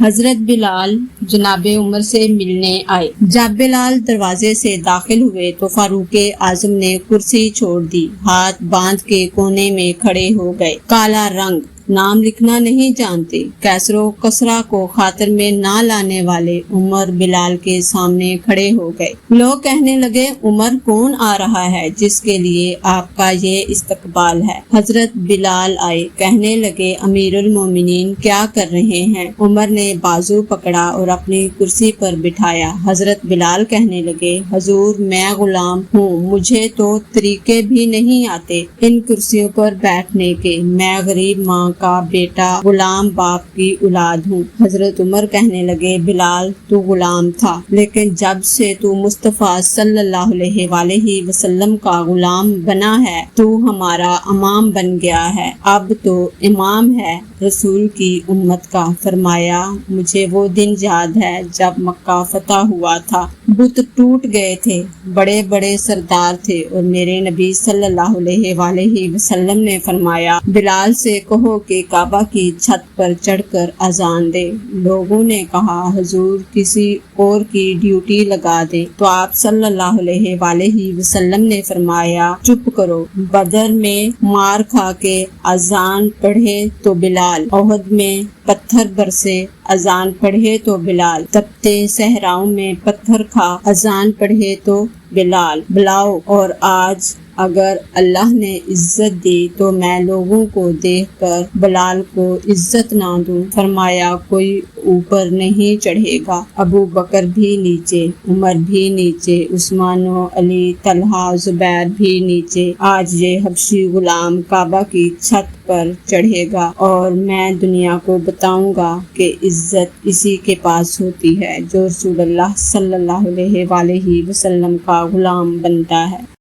حضرت بلال جناب عمر سے ملنے آئے۔ جب بلال دروازے سے داخل ہوئے تو فاروق اعظم نے کرسی چھوڑ دی، ہاتھ باندھ کے کونے میں کھڑے ہو گئے۔ کالا رنگ، نام لکھنا نہیں جانتے، کسر و کسرہ کو خاطر میں نہ لانے والے عمر بلال کے سامنے کھڑے ہو گئے۔ لوگ کہنے لگے، عمر کون آ رہا ہے جس کے لیے آپ کا یہ استقبال ہے؟ حضرت بلال آئے، کہنے لگے، امیر المومنین کیا کر رہے ہیں؟ عمر نے بازو پکڑا اور اپنی کرسی پر بٹھایا۔ حضرت بلال کہنے لگے، حضور میں غلام ہوں، مجھے تو طریقے بھی نہیں آتے ان کرسیوں پر بیٹھنے کے، میں غریب ماں کا بیٹا، غلام باپ کی اولاد ہوں۔ حضرت عمر کہنے لگے، بلال تو غلام تھا، لیکن جب سے تو مصطفیٰ صلی اللہ علیہ وآلہ وسلم کا غلام بنا ہے تو ہمارا امام بن گیا ہے، اب تو امام ہے رسول کی امت کا۔ فرمایا، مجھے وہ دن یاد ہے جب مکہ فتح ہوا تھا، بت ٹوٹ گئے تھے، بڑے بڑے سردار تھے، اور میرے نبی صلی اللہ علیہ وآلہ وسلم نے فرمایا، بلال سے کہو کہ کعبہ کی چھت پر چڑھ کر اذان دے۔ لوگوں نے کہا، حضور کسی اور کی ڈیوٹی لگا دیں، تو آپ صلی اللہ علیہ وآلہ وسلم نے فرمایا، چپ کرو، بدر میں مار کھا کے اذان پڑھے تو بلال، احد میں پتھر برسے اذان پڑھے تو بلال، تپتے صحراؤں میں پتھر کھا اذان پڑھے تو بلال، بلاؤ۔ اور آج اگر اللہ نے عزت دی تو میں لوگوں کو دیکھ کر بلال کو عزت نہ دوں۔ فرمایا، کوئی اوپر نہیں چڑھے گا، ابو بکر بھی نیچے، عمر بھی نیچے، عثمان و علی، طلحہ، زبیر بھی نیچے۔ آج یہ حبشی غلام کعبہ کی چھت پر چڑھے گا اور میں دنیا کو بتاؤں گا کہ عزت اسی کے پاس ہوتی ہے جو رسول اللہ صلی اللہ علیہ وآلہ وسلم کا غلام بنتا ہے۔